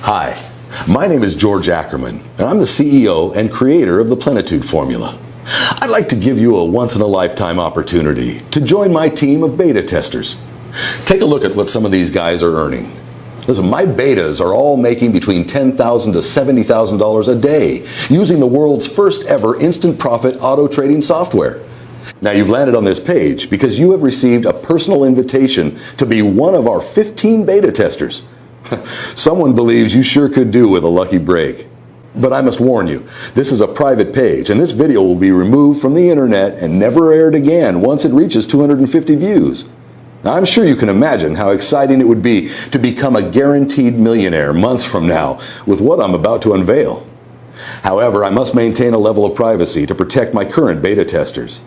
Hi, my name is George Ackerman, and I'm the CEO and creator of the Plenitude Formula. I'd like to give you a once-in-a-lifetime opportunity to join my team of beta testers. Take a look at what some of these guys are earning. Listen, my betas are all making between $10,000 to $70,000 a day using the world's first ever instant profit auto trading software. Now you've landed on this page because you have received a personal invitation to be one of our 15 beta testers. Someone believes you sure could do with a lucky break. But I must warn you, this is a private page and this video will be removed from the internet and never aired again once it reaches 250 views. Now, I'm sure you can imagine how exciting it would be to become a guaranteed millionaire months from now with what I'm about to unveil. However, I must maintain a level of privacy to protect my current beta testers.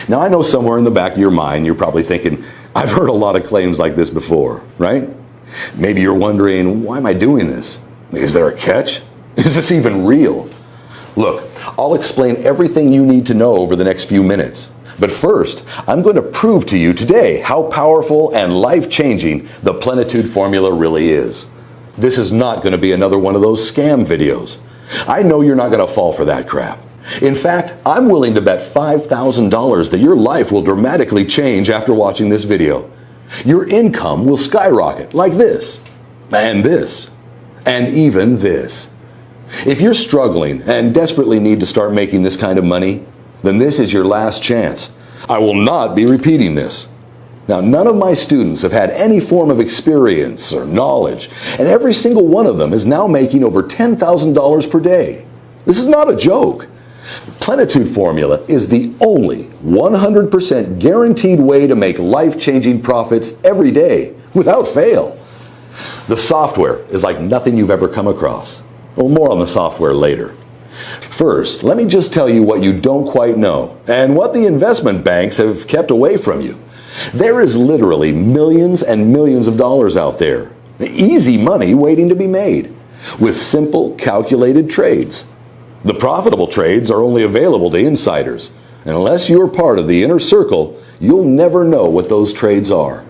Now, I know somewhere in the back of your mind you're probably thinking, I've heard a lot of claims like this before, right? Maybe you're wondering, why am I doing this? Is there a catch? Is this even real? Look, I'll explain everything you need to know over the next few minutes. But first, I'm going to prove to you today how powerful and life-changing the Plenitude Formula really is. This is not going to be another one of those scam videos. I know you're not going to fall for that crap. In fact, I'm willing to bet $5,000 that your life will dramatically change after watching this video. Your income will skyrocket like this, and even this. If you're struggling and desperately need to start making this kind of money, then this is your last chance. I will not be repeating this. Now, none of my students have had any form of experience or knowledge, and every single one of them is now making over $10,000 per day. This is not a joke. Plenitude Formula is the only 100% guaranteed way to make life-changing profits every day, without fail. The software is like nothing you've ever come across. Well, more on the software later. First, let me just tell you what you don't quite know, and what the investment banks have kept away from you. There is literally millions and millions of dollars out there. Easy money waiting to be made, with simple, calculated trades. The profitable trades are only available to insiders, and unless you're part of the inner circle, you'll never know what those trades are.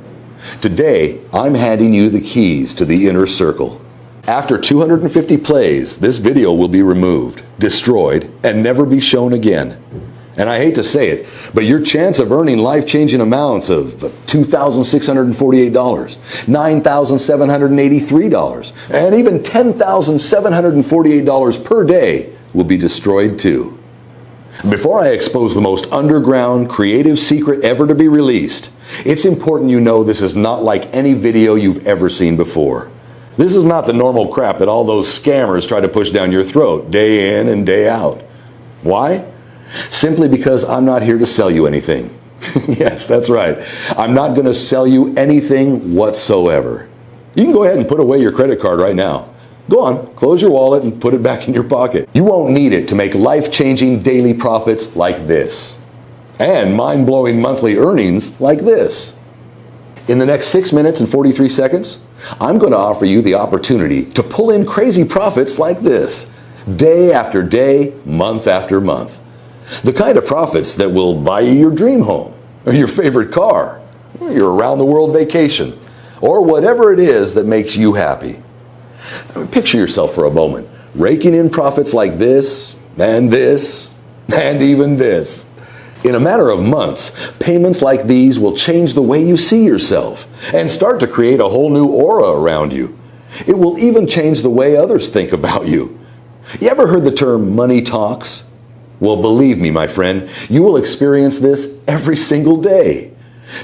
Today, I'm handing you the keys to the inner circle. After 250 plays, this video will be removed, destroyed, and never be shown again. And I hate to say it, but your chance of earning life-changing amounts of $2,648, $9,783, and even $10,748 per day will be destroyed too. Before I expose the most underground, creative secret ever to be released, it's important you know this is not like any video you've ever seen before. This is not the normal crap that all those scammers try to push down your throat day in and day out. Why? Simply because I'm not here to sell you anything. Yes, that's right. I'm not going to sell you anything whatsoever. You can go ahead and put away your credit card right now. Go on, close your wallet and put it back in your pocket. You won't need it to make life-changing daily profits like this, and mind-blowing monthly earnings like this. In the next 6 minutes and 43 seconds, I'm going to offer you the opportunity to pull in crazy profits like this, day after day, month after month. The kind of profits that will buy you your dream home, or your favorite car, or your around-the-world vacation, or whatever it is that makes you happy. Picture yourself for a moment, raking in profits like this, and even this. In a matter of months, payments like these will change the way you see yourself and start to create a whole new aura around you. It will even change the way others think about you. You ever heard the term money talks? Well, believe me, my friend, you will experience this every single day.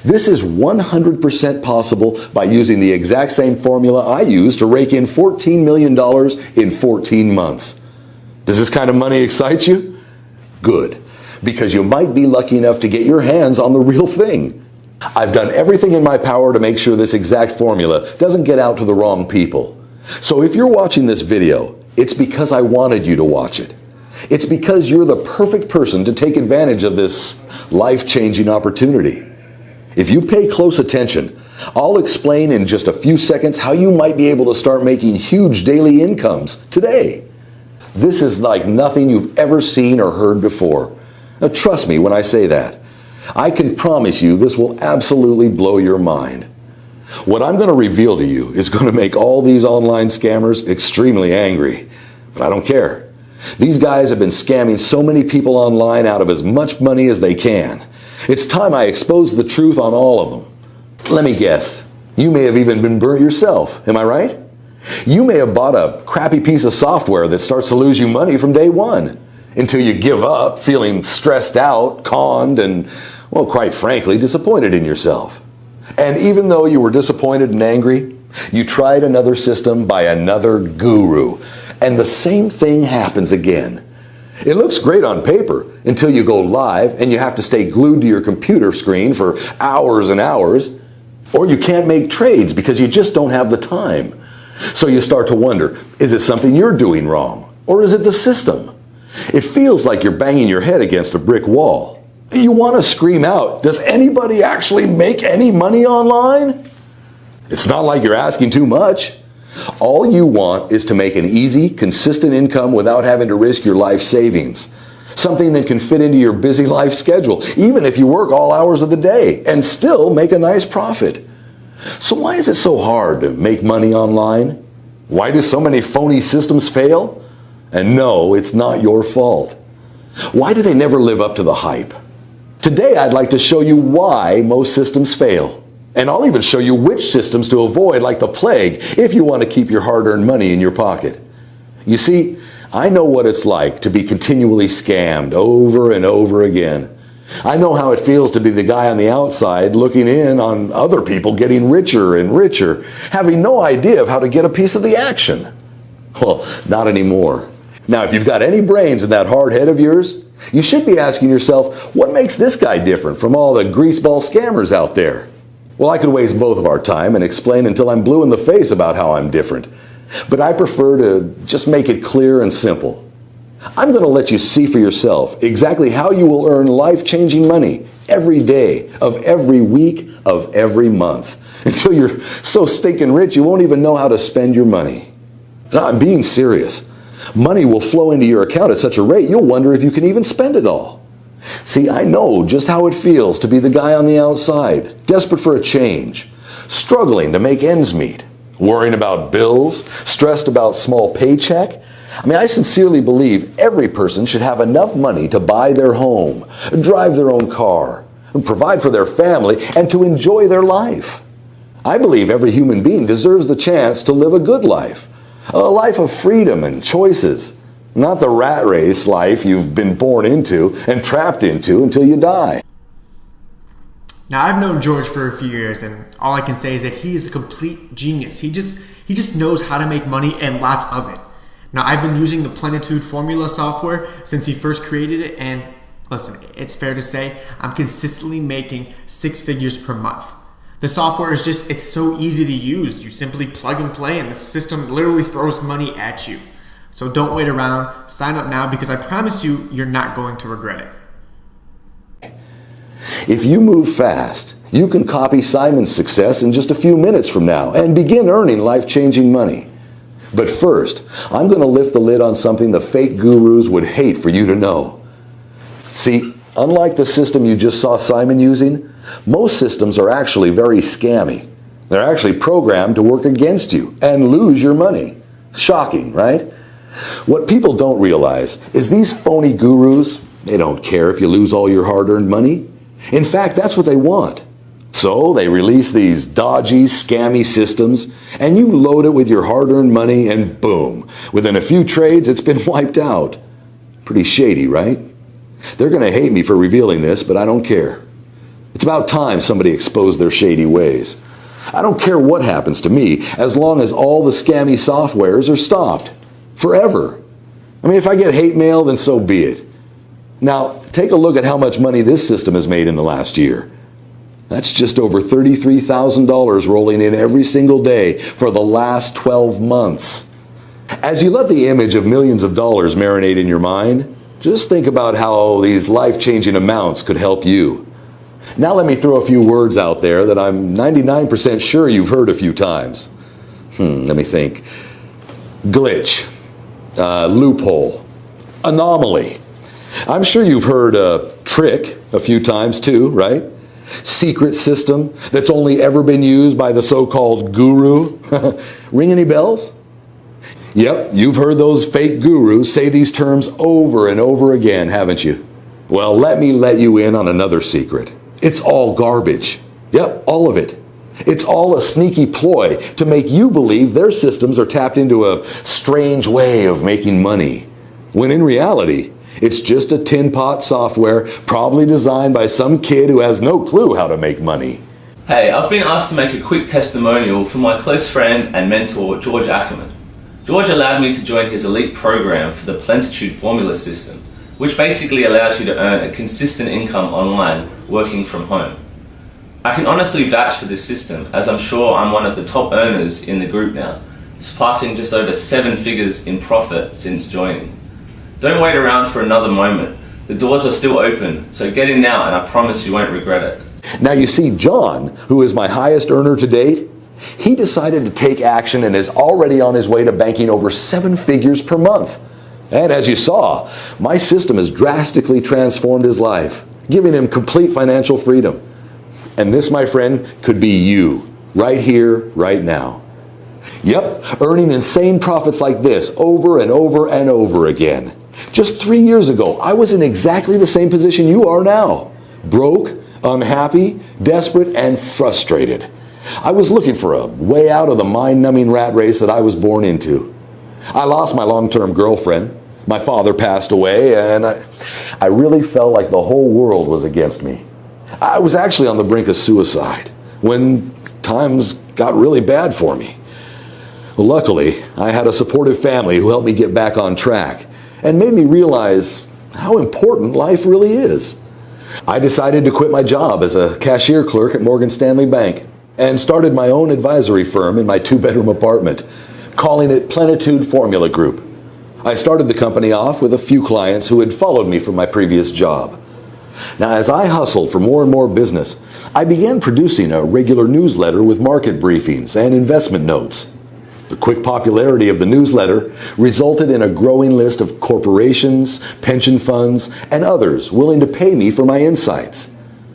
This is 100% possible by using the exact same formula I used to rake in $14 million in 14 months. Does this kind of money excite you? Good, because you might be lucky enough to get your hands on the real thing. I've done everything in my power to make sure this exact formula doesn't get out to the wrong people. So if you're watching this video, it's because I wanted you to watch it. It's because you're the perfect person to take advantage of this life-changing opportunity. If you pay close attention, I'll explain in just a few seconds how you might be able to start making huge daily incomes today. This is like nothing you've ever seen or heard before. Now, trust me when I say that. I can promise you this will absolutely blow your mind. What I'm going to reveal to you is going to make all these online scammers extremely angry. But I don't care. These guys have been scamming so many people online out of as much money as they can. It's time I expose the truth on all of them. Let me guess. You may have even been burnt yourself. Am I right? You may have bought a crappy piece of software that starts to lose you money from day one, until you give up, feeling stressed out, conned, and, well, quite frankly, disappointed in yourself. And even though you were disappointed and angry, you tried another system by another guru, and the same thing happens again. It looks great on paper until you go live and you have to stay glued to your computer screen for hours and hours, or you can't make trades because you just don't have the time. So you start to wonder, is it something you're doing wrong? Or is it the system? It feels like you're banging your head against a brick wall. You want to scream out, does anybody actually make any money online? It's not like you're asking too much. All you want is to make an easy, consistent income without having to risk your life savings. Something that can fit into your busy life schedule, even if you work all hours of the day, and still make a nice profit. So why is it so hard to make money online? Why do so many phony systems fail? And no, it's not your fault. Why do they never live up to the hype? Today I'd like to show you why most systems fail. And I'll even show you which systems to avoid like the plague if you want to keep your hard-earned money in your pocket. You see, I know what it's like to be continually scammed over and over again. I know how it feels to be the guy on the outside looking in on other people getting richer and richer, having no idea of how to get a piece of the action. Well, not anymore. Now, if you've got any brains in that hard head of yours, you should be asking yourself, what makes this guy different from all the greaseball scammers out there? Well, I could waste both of our time and explain until I'm blue in the face about how I'm different. But I prefer to just make it clear and simple. I'm going to let you see for yourself exactly how you will earn life-changing money every day of every week of every month, until you're so stinking rich you won't even know how to spend your money. Now, I'm being serious. Money will flow into your account at such a rate you'll wonder if you can even spend it all. See, I know just how it feels to be the guy on the outside, desperate for a change, struggling to make ends meet, worrying about bills, stressed about small paycheck. I sincerely believe every person should have enough money to buy their home, drive their own car, and provide for their family, and to enjoy their life. I believe every human being deserves the chance to live a good life, a life of freedom and choices, not the rat race life you've been born into and trapped into until you die. Now, I've known George for a few years, and all I can say is that he is a complete genius. He just knows how to make money, and lots of it. Now, I've been using the Plenitude Formula software since he first created it, and listen, it's fair to say I'm consistently making 6 figures per month. The software is it's so easy to use. You simply plug and play, and the system literally throws money at you. So don't wait around, sign up now, because I promise you, you're not going to regret it. If you move fast, you can copy Simon's success in just a few minutes from now and begin earning life-changing money. But first, I'm going to lift the lid on something the fake gurus would hate for you to know. See, unlike the system you just saw Simon using, most systems are actually very scammy. They're actually programmed to work against you and lose your money. Shocking, right? What people don't realize is these phony gurus, they don't care if you lose all your hard-earned money. In fact, that's what they want. So they release these dodgy, scammy systems, and you load it with your hard-earned money, and boom, within a few trades, it's been wiped out. Pretty shady, right? They're going to hate me for revealing this, but I don't care. It's about time somebody exposed their shady ways. I don't care what happens to me, as long as all the scammy softwares are stopped. Forever. If I get hate mail, then so be it. Now, take a look at how much money this system has made in the last year. That's just over $33,000 rolling in every single day for the last 12 months. As you let the image of millions of dollars marinate in your mind, just think about how these life-changing amounts could help you. Now let me throw a few words out there that I'm 99% sure you've heard a few times. Let me think. Glitch, loophole, anomaly. I'm sure you've heard trick a few times too, right? secret system that's only ever been used by the so-called guru. Ring any bells? Yep, you've heard those fake gurus say these terms over and over again, haven't you? Well, let me let you in on another secret. It's all garbage. Yep, all of it. It's all a sneaky ploy to make you believe their systems are tapped into a strange way of making money, when in reality, it's just a tin pot software probably designed by some kid who has no clue how to make money. Hey, I've been asked to make a quick testimonial from my close friend and mentor, George Ackerman. George allowed me to join his elite program for the Plenitude Formula system, which basically allows you to earn a consistent income online working from home. I can honestly vouch for this system, as I'm sure I'm one of the top earners in the group now, surpassing just over 7 figures in profit since joining. Don't wait around for another moment. The doors are still open, so get in now and I promise you won't regret it. Now you see, John, who is my highest earner to date, he decided to take action and is already on his way to banking over 7 figures per month. And as you saw, my system has drastically transformed his life, giving him complete financial freedom. And this, my friend, could be you, right here, right now. Yep, earning insane profits like this over and over and over again. Just 3 years ago, I was in exactly the same position you are now. Broke, unhappy, desperate, and frustrated. I was looking for a way out of the mind-numbing rat race that I was born into. I lost my long-term girlfriend. My father passed away, and I really felt like the whole world was against me. I was actually on the brink of suicide when times got really bad for me. Luckily, I had a supportive family who helped me get back on track and made me realize how important life really is. I decided to quit my job as a cashier clerk at Morgan Stanley Bank and started my own advisory firm in my 2-bedroom apartment, calling it Plenitude Formula Group. I started the company off with a few clients who had followed me from my previous job. Now, as I hustled for more and more business, I began producing a regular newsletter with market briefings and investment notes. The quick popularity of the newsletter resulted in a growing list of corporations, pension funds, and others willing to pay me for my insights.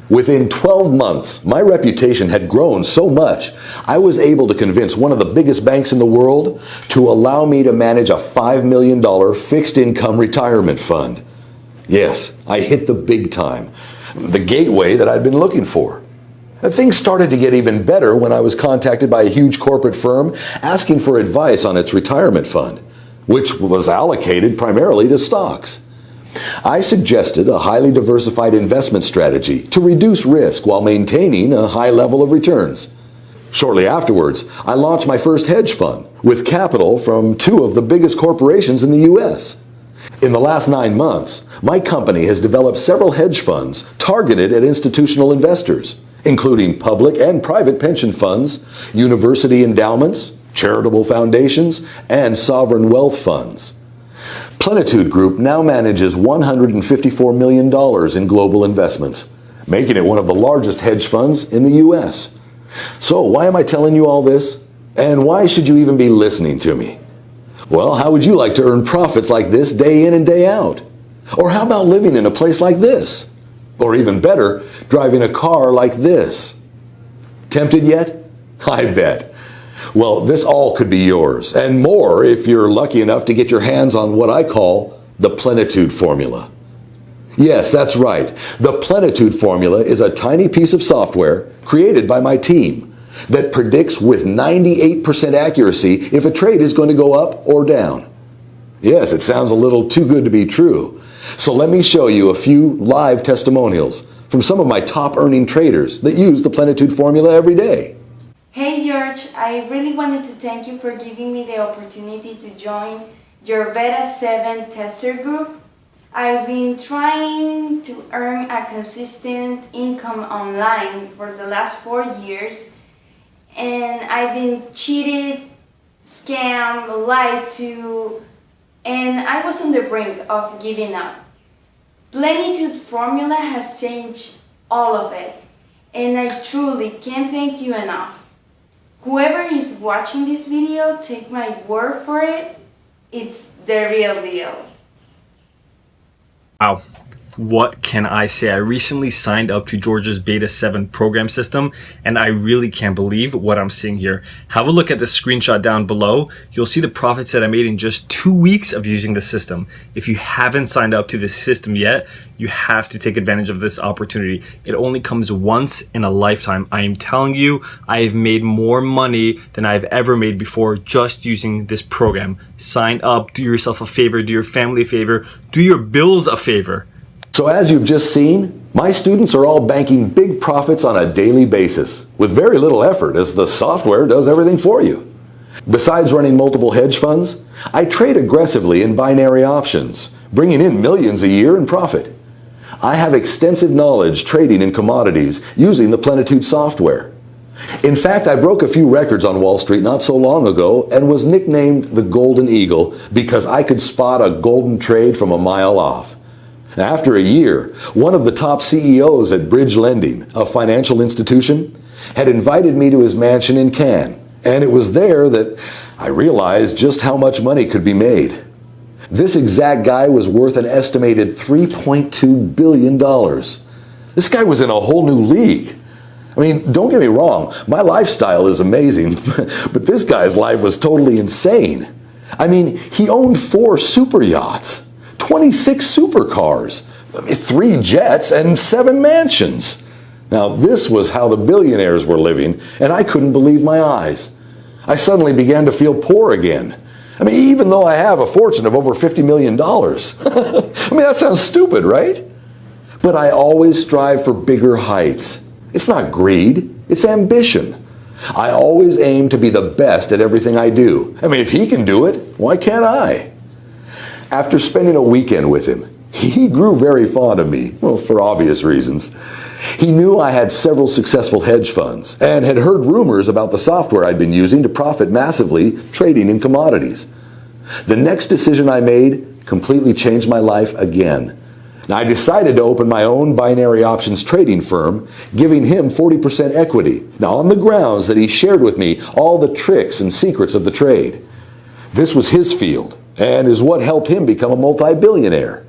Within 12 months, my reputation had grown so much, I was able to convince one of the biggest banks in the world to allow me to manage a $5 million fixed income retirement fund. Yes, I hit the big time, the gateway that I'd been looking for. Things started to get even better when I was contacted by a huge corporate firm asking for advice on its retirement fund, which was allocated primarily to stocks. I suggested a highly diversified investment strategy to reduce risk while maintaining a high level of returns. Shortly afterwards, I launched my first hedge fund with capital from 2 of the biggest corporations in the U.S. In the last 9 months, my company has developed several hedge funds targeted at institutional investors, including public and private pension funds, university endowments, charitable foundations, and sovereign wealth funds. Plenitude Group now manages $154 million in global investments, making it one of the largest hedge funds in the U.S. So why am I telling you all this? And why should you even be listening to me? Well, how would you like to earn profits like this day in and day out? Or how about living in a place like this? Or even better, driving a car like this? Tempted yet? I bet. Well, this all could be yours, and more if you're lucky enough to get your hands on what I call the Plenitude Formula. Yes, that's right. The Plenitude Formula is a tiny piece of software created by my team that predicts with 98% accuracy if a trade is going to go up or down. Yes, it sounds a little too good to be true. So let me show you a few live testimonials from some of my top earning traders that use the Plenitude Formula every day. Hey George, I really wanted to thank you for giving me the opportunity to join your Beta 7 tester group. I've been trying to earn a consistent income online for the last 4 years, and I've been cheated, scammed, lied to, and I was on the brink of giving up. Plenitude Formula has changed all of it, and I truly can't thank you enough. Whoever is watching this video, take my word for it, it's the real deal. Wow. What can I say? I recently signed up to George's Beta 7 program system, and I really can't believe what I'm seeing here. Have a look at the screenshot down below. You'll see the profits that I made in just 2 weeks of using the system. If you haven't signed up to this system yet, you have to take advantage of this opportunity. It only comes once in a lifetime. I am telling you, I have made more money than I've ever made before just using this program. Sign up, do yourself a favor, do your family a favor, do your bills a favor. So as you've just seen, my students are all banking big profits on a daily basis with very little effort, as the software does everything for you. Besides running multiple hedge funds, I trade aggressively in binary options, bringing in millions a year in profit. I have extensive knowledge trading in commodities using the Plenitude software. In fact, I broke a few records on Wall Street not so long ago and was nicknamed the Golden Eagle because I could spot a golden trade from a mile off. After a year, one of the top CEOs at Bridge Lending, a financial institution, had invited me to his mansion in Cannes, and it was there that I realized just how much money could be made. This exact guy was worth an estimated $3.2 billion. This guy was in a whole new league. I mean, don't get me wrong, my lifestyle is amazing, but this guy's life was totally insane. I mean, he owned 4 super yachts, 26 supercars, 3 jets, and 7 mansions. Now, this was how the billionaires were living, and I couldn't believe my eyes. I suddenly began to feel poor again. I mean, even though I have a fortune of over $50 million. I mean, that sounds stupid, right? But I always strive for bigger heights. It's not greed, it's ambition. I always aim to be the best at everything I do. I mean, if he can do it, why can't I? After spending a weekend with him, he grew very fond of me, well, for obvious reasons. He knew I had several successful hedge funds and had heard rumors about the software I'd been using to profit massively trading in commodities. The next decision I made completely changed my life again. Now, I decided to open my own binary options trading firm, giving him 40% equity, now on the grounds that he shared with me all the tricks and secrets of the trade. This was his field, and is what helped him become a multi-billionaire.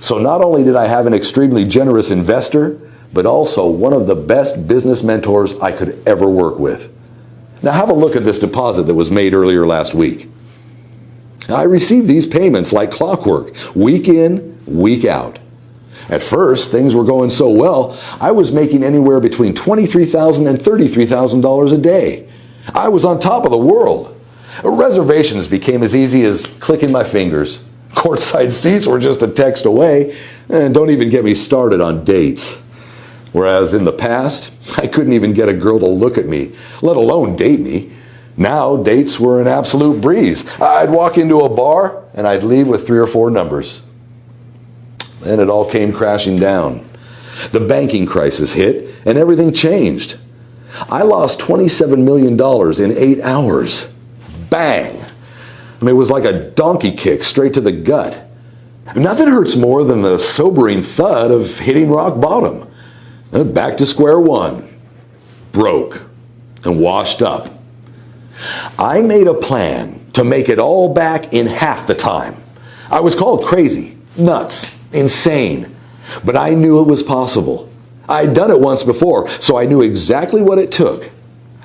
So not only did I have an extremely generous investor, but also one of the best business mentors I could ever work with. Now have a look at this deposit that was made earlier last week. I received these payments like clockwork, week in, week out. At first, things were going so well, I was making anywhere between $23,000 and $33,000 a day. I was on top of the world. Reservations became as easy as clicking my fingers. Courtside seats were just a text away, and don't even get me started on dates. Whereas in the past, I couldn't even get a girl to look at me, let alone date me. Now, dates were an absolute breeze. I'd walk into a bar, and I'd leave with 3 or 4 numbers. Then it all came crashing down. The banking crisis hit, and everything changed. I lost $27 million in 8 hours. Bang! I mean, it was like a donkey kick straight to the gut. Nothing hurts more than the sobering thud of hitting rock bottom. Back to square one. Broke. And washed up. I made a plan to make it all back in half the time. I was called crazy, nuts, insane. But I knew it was possible. I'd done it once before, so I knew exactly what it took.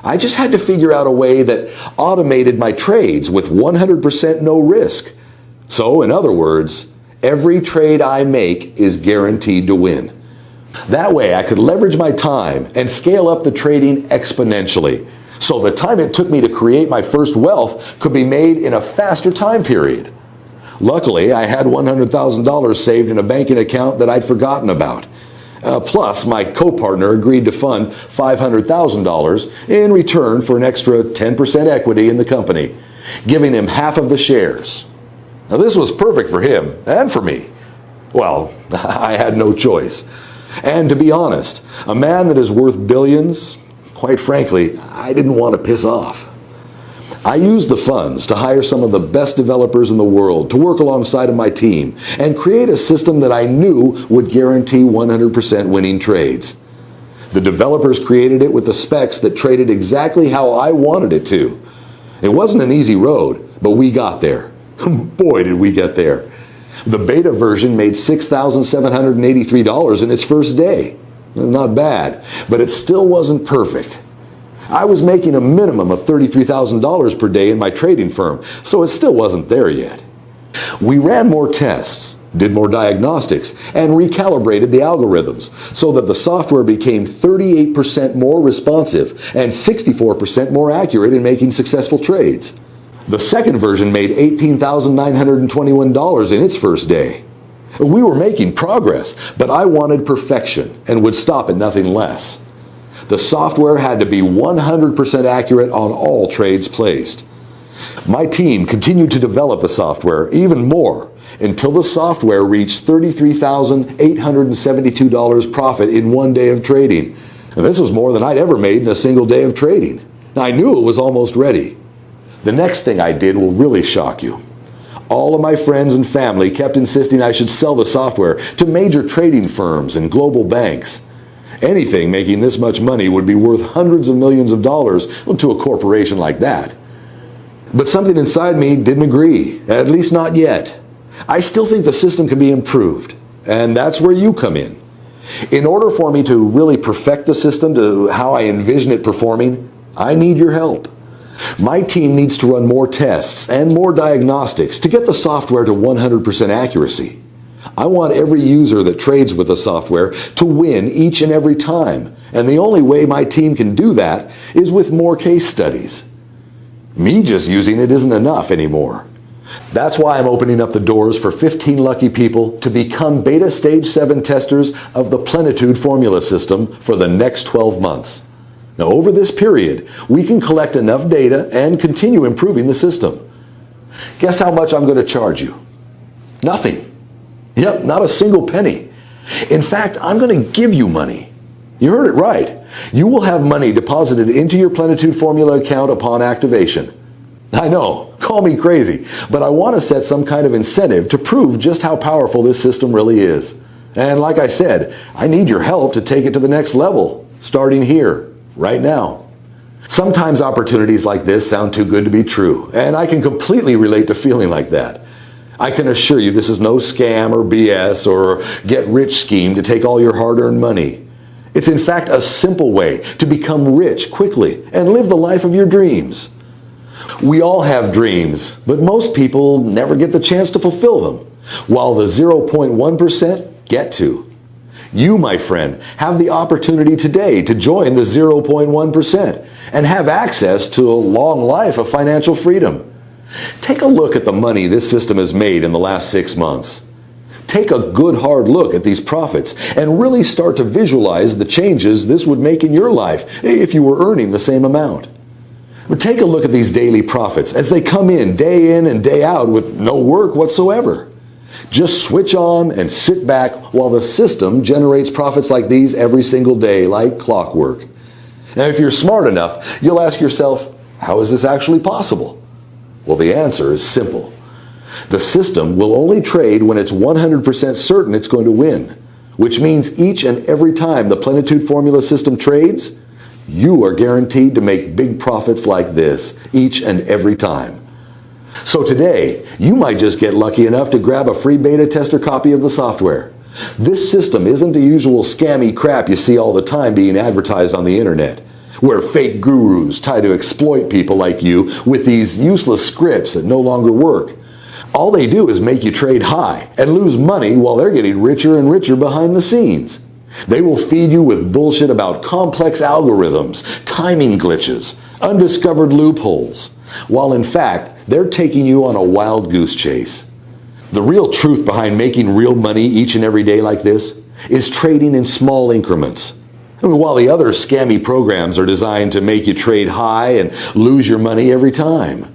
I just had to figure out a way that automated my trades with 100% no risk. So, in other words, every trade I make is guaranteed to win. That way I could leverage my time and scale up the trading exponentially. So the time it took me to create my first wealth could be made in a faster time period. Luckily, I had $100,000 saved in a banking account that I'd forgotten about. Plus, my co-partner agreed to fund $500,000 in return for an extra 10% equity in the company, giving him half of the shares. Now, this was perfect for him and for me. Well, I had no choice. And to be honest, a man that is worth billions, quite frankly, I didn't want to piss off. I used the funds to hire some of the best developers in the world to work alongside of my team and create a system that I knew would guarantee 100% winning trades. The developers created it with the specs that traded exactly how I wanted it to. It wasn't an easy road, but we got there. Boy, did we get there. The beta version made $6,783 in its first day. Not bad, but it still wasn't perfect. I was making a minimum of $33,000 per day in my trading firm, so it still wasn't there yet. We ran more tests, did more diagnostics, and recalibrated the algorithms so that the software became 38% more responsive and 64% more accurate in making successful trades. The second version made $18,921 in its first day. We were making progress, but I wanted perfection and would stop at nothing less. The software had to be 100% accurate on all trades placed. My team continued to develop the software even more until the software reached $33,872 profit in one day of trading. And this was more than I'd ever made in a single day of trading. I knew it was almost ready. The next thing I did will really shock you. All of my friends and family kept insisting I should sell the software to major trading firms and global banks. Anything making this much money would be worth hundreds of millions of dollars to a corporation like that. But something inside me didn't agree, at least not yet. I still think the system can be improved, and that's where you come in. In order for me to really perfect the system to how I envision it performing, I need your help. My team needs to run more tests and more diagnostics to get the software to 100% accuracy. I want every user that trades with the software to win each and every time, and the only way my team can do that is with more case studies. Me just using it isn't enough anymore. That's why I'm opening up the doors for 15 lucky people to become Beta Stage 7 testers of the Plenitude formula system for the next 12 months. Now, over this period, we can collect enough data and continue improving the system. Guess how much I'm going to charge you? Nothing. Yep, not a single penny. In fact, I'm going to give you money. You heard it right. You will have money deposited into your Plenitude formula account upon activation. I know, call me crazy, but I want to set some kind of incentive to prove just how powerful this system really is. And like I said, I need your help to take it to the next level, starting here, right now. Sometimes opportunities like this sound too good to be true, and I can completely relate to feeling like that. I can assure you this is no scam or BS or get-rich scheme to take all your hard-earned money. It's in fact a simple way to become rich quickly and live the life of your dreams. We all have dreams, but most people never get the chance to fulfill them, while the 0.1% get to. You, my friend, have the opportunity today to join the 0.1% and have access to a long life of financial freedom. Take a look at the money this system has made in the last 6 months. Take a good hard look at these profits and really start to visualize the changes this would make in your life if you were earning the same amount. But take a look at these daily profits as they come in and day out with no work whatsoever. Just switch on and sit back while the system generates profits like these every single day, like clockwork. Now, if you're smart enough, you'll ask yourself, how is this actually possible? Well, the answer is simple. The system will only trade when it's 100% certain it's going to win, which means each and every time the Plenitude formula system trades, you are guaranteed to make big profits like this each and every time. So today, you might just get lucky enough to grab a free beta tester copy of the software. This system isn't the usual scammy crap you see all the time being advertised on the internet, where fake gurus try to exploit people like you with these useless scripts that no longer work. All they do is make you trade high and lose money while they're getting richer and richer behind the scenes. They will feed you with bullshit about complex algorithms, timing glitches, undiscovered loopholes, while in fact, they're taking you on a wild goose chase. The real truth behind making real money each and every day like this is trading in small increments. While the other scammy programs are designed to make you trade high and lose your money every time.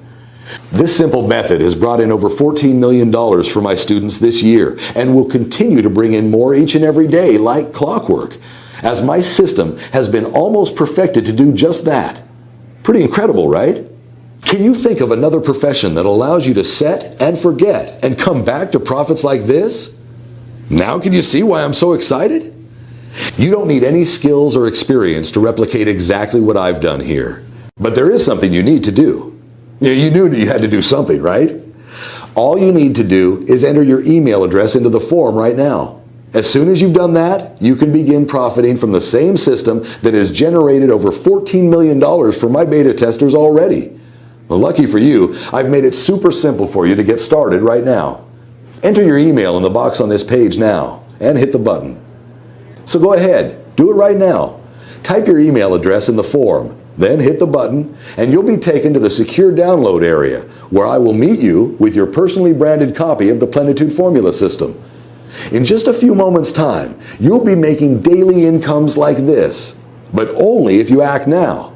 This simple method has brought in over $14 million for my students this year and will continue to bring in more each and every day like clockwork, as my system has been almost perfected to do just that. Pretty incredible, right? Can you think of another profession that allows you to set and forget and come back to profits like this? Now can you see why I'm so excited? You don't need any skills or experience to replicate exactly what I've done here. But there is something you need to do. You knew you had to do something, right? All you need to do is enter your email address into the form right now. As soon as you've done that, you can begin profiting from the same system that has generated over $14 million for my beta testers already. Well, lucky for you, I've made it super simple for you to get started right now. Enter your email in the box on this page now and hit the button. So go ahead, do it right now. Type your email address in the form, then hit the button, and you'll be taken to the secure download area where I will meet you with your personally branded copy of the Plenitude Formula system. In just a few moments' time, you'll be making daily incomes like this, but only if you act now.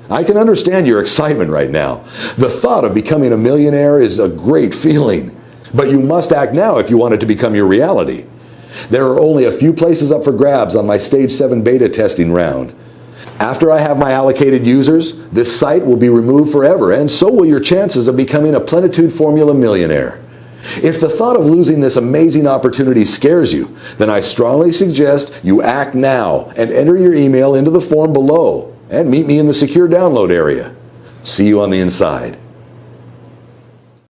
I can understand your excitement right now. The thought of becoming a millionaire is a great feeling, but you must act now if you want it to become your reality. There are only a few places up for grabs on my Stage 7 beta testing round. After I have my allocated users, this site will be removed forever, and so will your chances of becoming a Plenitude Formula millionaire. If the thought of losing this amazing opportunity scares you, then I strongly suggest you act now and enter your email into the form below and meet me in the secure download area. See you on the inside.